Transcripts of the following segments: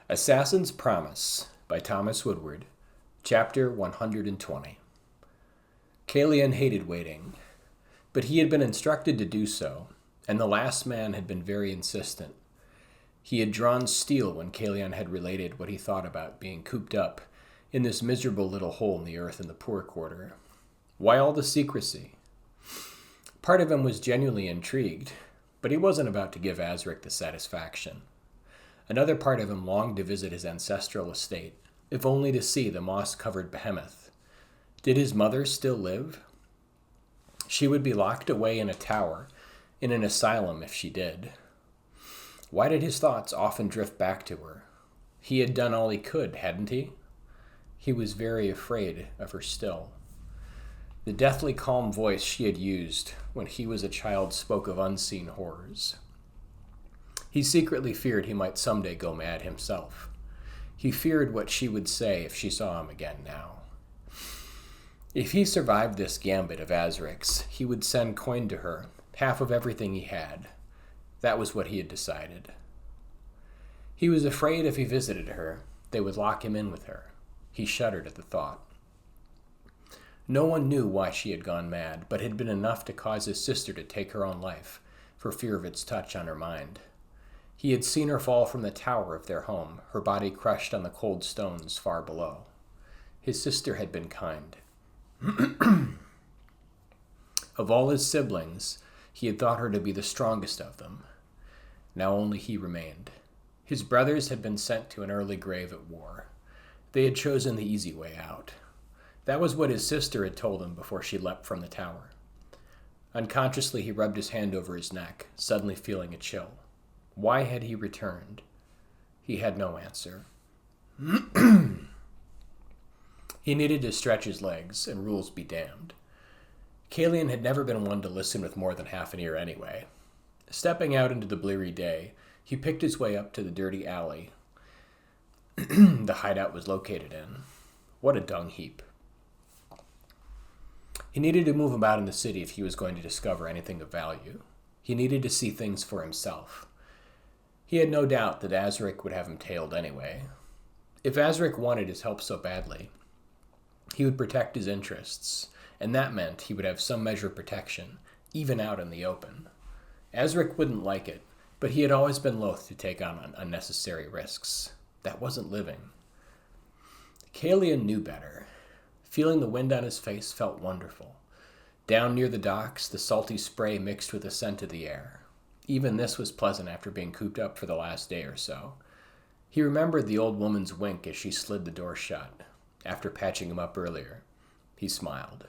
Assassin's Promise by Thomas Woodward, Chapter 120. Calian hated waiting, but he had been instructed to do so, and the last man had been very insistent. He had drawn steel when Calian had related what he thought about being cooped up in this miserable little hole in the earth in the poor quarter. Why all the secrecy? Part of him was genuinely intrigued, but he wasn't about to give Azric the satisfaction. Another part of him longed to visit his ancestral estate, if only to see the moss-covered behemoth. Did his mother still live? She would be locked away in a tower, in an asylum if she did. Why did his thoughts often drift back to her? He had done all he could, hadn't he? He was very afraid of her still. The deathly calm voice she had used when he was a child spoke of unseen horrors. He secretly feared he might someday go mad himself. He feared what she would say if she saw him again now. If he survived this gambit of Azric's, he would send coin to her, half of everything he had. That was what he had decided. He was afraid if he visited her, they would lock him in with her. He shuddered at the thought. No one knew why she had gone mad, but it had been enough to cause his sister to take her own life, for fear of its touch on her mind. He had seen her fall from the tower of their home, her body crushed on the cold stones far below. His sister had been kind. Of all his siblings, he had thought her to be the strongest of them. Now only he remained. His brothers had been sent to an early grave at war. They had chosen the easy way out. That was what his sister had told him before she leapt from the tower. Unconsciously, he rubbed his hand over his neck, suddenly feeling a chill. Why had he returned? He had no answer. He needed to stretch his legs, and rules be damned. Calian had never been one to listen with more than half an ear anyway. Stepping out into the bleary day, he picked his way up to the dirty alley the hideout was located in. What a dung heap. He needed to move about in the city if he was going to discover anything of value. He needed to see things for himself. He had no doubt that Azric would have him tailed anyway. If Azric wanted his help so badly, he would protect his interests, and that meant he would have some measure of protection, even out in the open. Azric wouldn't like it, but he had always been loath to take on unnecessary risks. That wasn't living. Calian knew better. Feeling the wind on his face felt wonderful. Down near the docks, the salty spray mixed with the scent of the air. Even this was pleasant after being cooped up for the last day or so. He remembered the old woman's wink as she slid the door shut, after patching him up earlier. He smiled.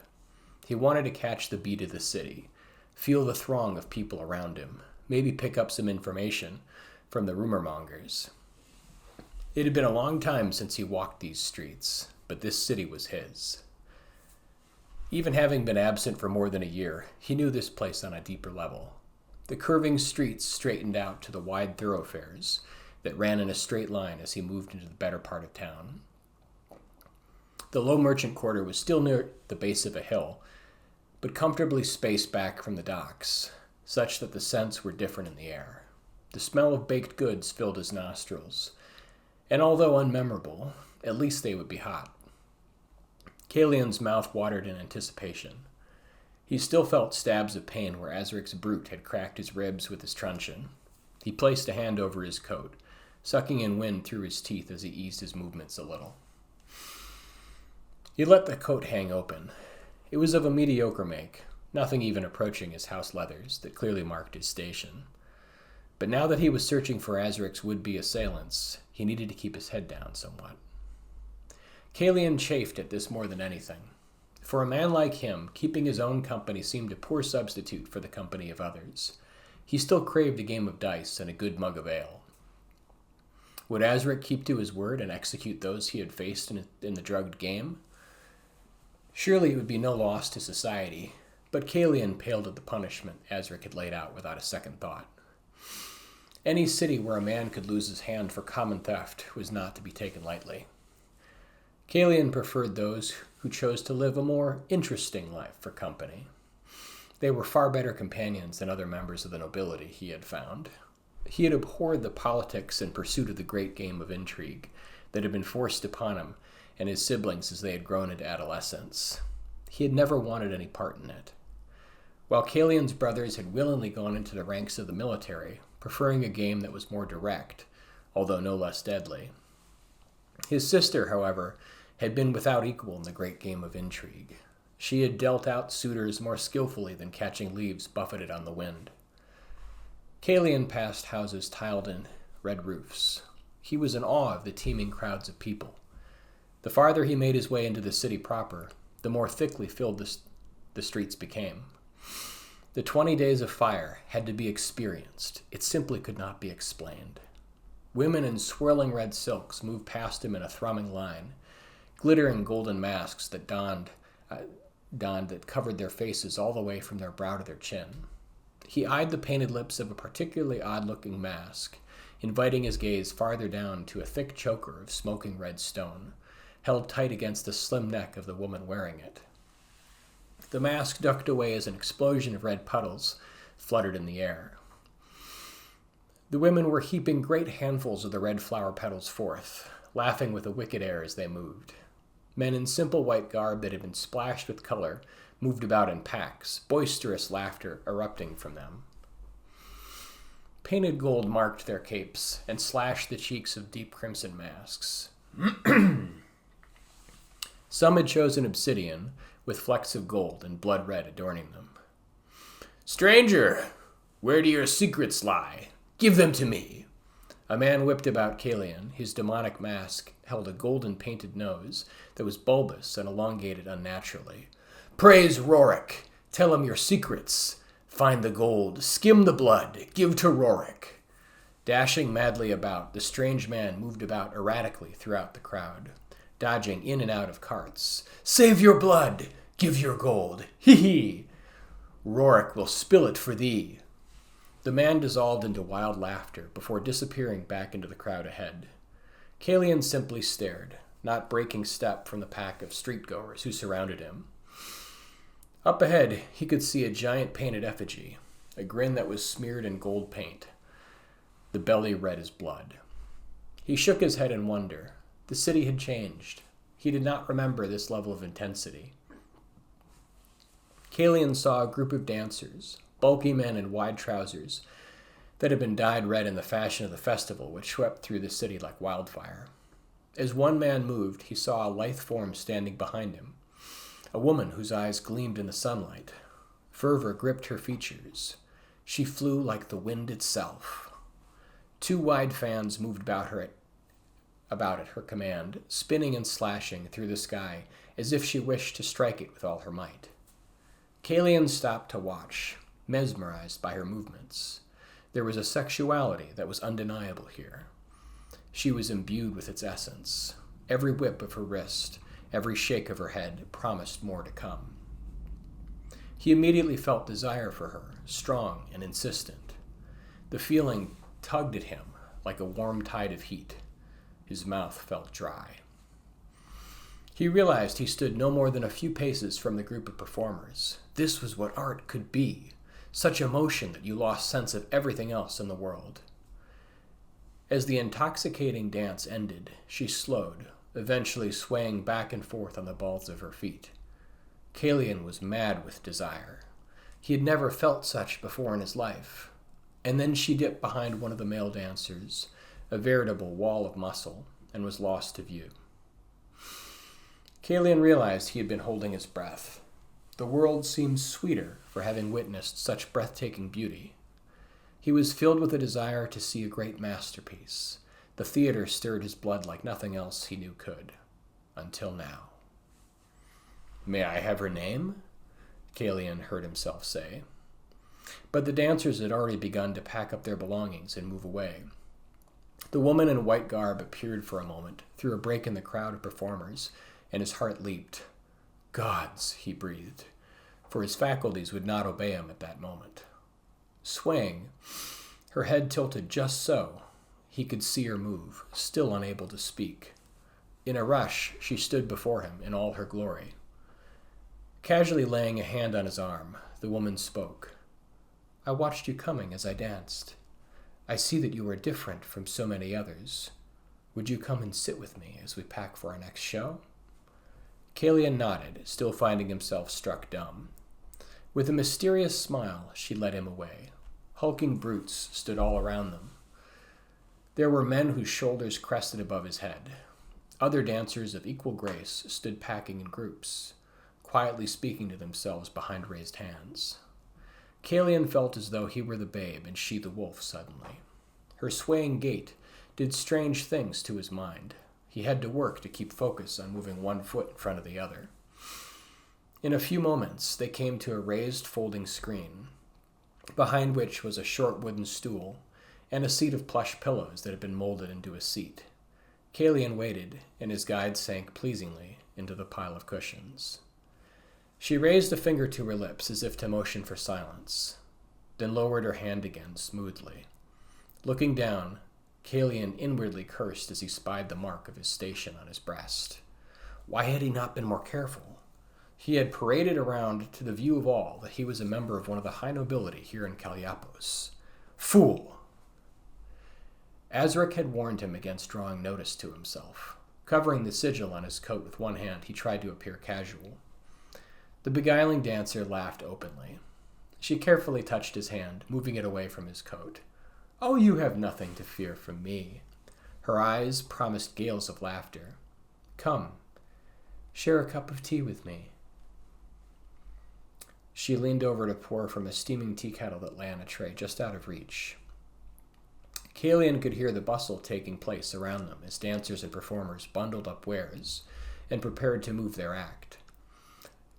He wanted to catch the beat of the city, feel the throng of people around him, maybe pick up some information from the rumor mongers. It had been a long time since he walked these streets, but this city was his. Even having been absent for more than a year, he knew this place on a deeper level. The curving streets straightened out to the wide thoroughfares that ran in a straight line as he moved into the better part of town. The low merchant quarter was still near the base of a hill, but comfortably spaced back from the docks, such that the scents were different in the air. The smell of baked goods filled his nostrils, and although unmemorable, at least they would be hot. Calian's mouth watered in anticipation. He still felt stabs of pain where Azric's brute had cracked his ribs with his truncheon. He placed a hand over his coat, sucking in wind through his teeth as he eased his movements a little. He let the coat hang open. It was of a mediocre make, nothing even approaching his house leathers that clearly marked his station. But now that he was searching for Azric's would-be assailants, he needed to keep his head down somewhat. Calian chafed at this more than anything. For a man like him, keeping his own company seemed a poor substitute for the company of others. He still craved a game of dice and a good mug of ale. Would Azric keep to his word and execute those he had faced in the drugged game? Surely it would be no loss to society, but Calian paled at the punishment Azric had laid out without a second thought. Any city where a man could lose his hand for common theft was not to be taken lightly. Calian preferred those who chose to live a more interesting life for company. They were far better companions than other members of the nobility he had found. He had abhorred the politics and pursuit of the great game of intrigue that had been forced upon him and his siblings as they had grown into adolescence. He had never wanted any part in it. While Calian's brothers had willingly gone into the ranks of the military, preferring a game that was more direct, although no less deadly. His sister, however, had been without equal in the great game of intrigue. She had dealt out suitors more skillfully than catching leaves buffeted on the wind. Calian passed houses tiled in red roofs. He was in awe of the teeming crowds of people. The farther he made his way into the city proper, the more thickly filled the streets became. The 20 days of fire had to be experienced. It simply could not be explained. Women in swirling red silks moved past him in a thrumming line, glittering golden masks that that covered their faces all the way from their brow to their chin. He eyed the painted lips of a particularly odd-looking mask, inviting his gaze farther down to a thick choker of smoking red stone, held tight against the slim neck of the woman wearing it. The mask ducked away as an explosion of red puddles fluttered in the air. The women were heaping great handfuls of the red flower petals forth, laughing with a wicked air as they moved. Men in simple white garb that had been splashed with color moved about in packs, boisterous laughter erupting from them. Painted gold marked their capes and slashed the cheeks of deep crimson masks. Some had chosen obsidian, with flecks of gold and blood red adorning them. "Stranger, where do your secrets lie? Give them to me." A man whipped about Calian. His demonic mask held a golden painted nose that was bulbous and elongated unnaturally. "Praise Rorik. Tell him your secrets. Find the gold, skim the blood, give to Rorik." Dashing madly about, the strange man moved about erratically throughout the crowd, dodging in and out of carts. "Save your blood, give your gold. Hee. Rorik will spill it for thee." The man dissolved into wild laughter before disappearing back into the crowd ahead. Calian simply stared, not breaking step from the pack of streetgoers who surrounded him. Up ahead, he could see a giant painted effigy, a grin that was smeared in gold paint, the belly red as blood. He shook his head in wonder. The city had changed. He did not remember this level of intensity. Calian saw a group of dancers, bulky men in wide trousers that had been dyed red in the fashion of the festival, which swept through the city like wildfire. As one man moved, he saw a lithe form standing behind him, a woman whose eyes gleamed in the sunlight. Fervor gripped her features. She flew like the wind itself. Two wide fans moved about at her command, spinning and slashing through the sky as if she wished to strike it with all her might. Calian stopped to watch, mesmerized by her movements. There was a sexuality that was undeniable here. She was imbued with its essence. Every whip of her wrist, every shake of her head promised more to come. He immediately felt desire for her, strong and insistent. The feeling tugged at him like a warm tide of heat. His mouth felt dry. He realized he stood no more than a few paces from the group of performers. This was what art could be, such emotion that you lost sense of everything else in the world. As the intoxicating dance ended, she slowed, eventually swaying back and forth on the balls of her feet. Calian was mad with desire. He had never felt such before in his life. And then she dipped behind one of the male dancers, a veritable wall of muscle, and was lost to view. Calian realized he had been holding his breath. The world seemed sweeter for having witnessed such breathtaking beauty. He was filled with a desire to see a great masterpiece. The theater stirred his blood like nothing else he knew could. Until now. "May I have her name?" Calian heard himself say. But the dancers had already begun to pack up their belongings and move away. The woman in white garb appeared for a moment through a break in the crowd of performers, and his heart leaped. "Gods," he breathed, for his faculties would not obey him at that moment. Swaying, her head tilted just so, he could see her move, still unable to speak. In a rush, she stood before him in all her glory. Casually laying a hand on his arm, the woman spoke. "I watched you coming as I danced. I see that you are different from so many others. Would you come and sit with me as we pack for our next show?" Kalian nodded, still finding himself struck dumb. With a mysterious smile, she led him away. Hulking brutes stood all around them. There were men whose shoulders crested above his head. Other dancers of equal grace stood packing in groups, quietly speaking to themselves behind raised hands. Kalian felt as though he were the babe and she the wolf suddenly. Her swaying gait did strange things to his mind. He had to work to keep focus on moving one foot in front of the other. In a few moments, they came to a raised folding screen, behind which was a short wooden stool and a seat of plush pillows that had been molded into a seat. Kalian waited, and his guide sank pleasingly into the pile of cushions. She raised a finger to her lips as if to motion for silence, then lowered her hand again smoothly. Looking down, Kalian inwardly cursed as he spied the mark of his station on his breast. Why had he not been more careful? He had paraded around to the view of all that he was a member of one of the high nobility here in Kaliapos. Fool! Azric had warned him against drawing notice to himself. Covering the sigil on his coat with one hand, he tried to appear casual. The beguiling dancer laughed openly. She carefully touched his hand, moving it away from his coat. "Oh, you have nothing to fear from me." Her eyes promised gales of laughter. "Come, share a cup of tea with me." She leaned over to pour from a steaming tea kettle that lay on a tray just out of reach. Kalian could hear the bustle taking place around them as dancers and performers bundled up wares and prepared to move their act.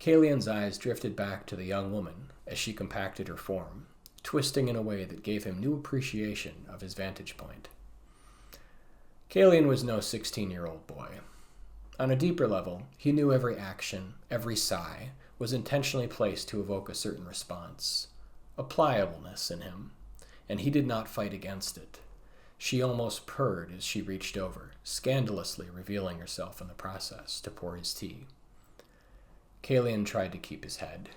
Kalian's eyes drifted back to the young woman as she compacted her form, twisting in a way that gave him new appreciation of his vantage point. Kalian was no 16-year-old boy. On a deeper level, he knew every action, every sigh, was intentionally placed to evoke a certain response, a pliableness in him, and he did not fight against it. She almost purred as she reached over, scandalously revealing herself in the process, to pour his tea. Kalian tried to keep his head.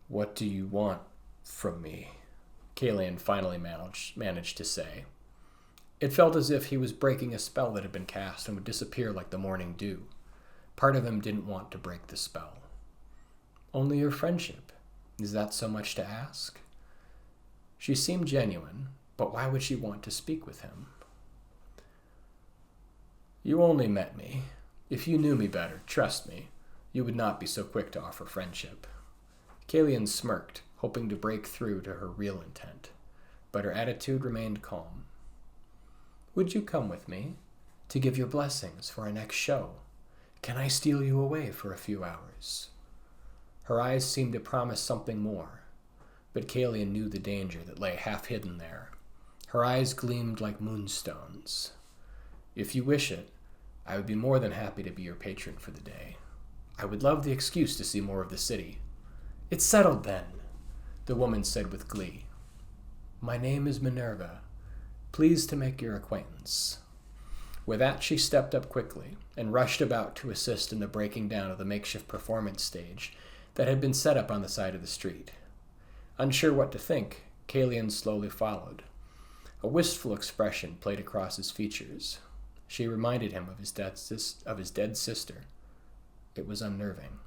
"What do you want from me?" Kalian finally managed to say. It felt as if he was breaking a spell that had been cast and would disappear like the morning dew. Part of him didn't want to break the spell. "Only your friendship. Is that so much to ask?" She seemed genuine, but why would she want to speak with him? "You only met me. If you knew me better, trust me, you would not be so quick to offer friendship." Kalian smirked, hoping to break through to her real intent, but her attitude remained calm. "Would you come with me to give your blessings for our next show? Can I steal you away for a few hours?" Her eyes seemed to promise something more, but Kalian knew the danger that lay half hidden there. Her eyes gleamed like moonstones. "If you wish it, I would be more than happy to be your patron for the day. I would love the excuse to see more of the city." "It's settled then," the woman said with glee. "My name is Minerva. Pleased to make your acquaintance." With that, she stepped up quickly and rushed about to assist in the breaking down of the makeshift performance stage that had been set up on the side of the street. Unsure what to think, Kalian slowly followed. A wistful expression played across his features. She reminded him of his dead sister. It was unnerving.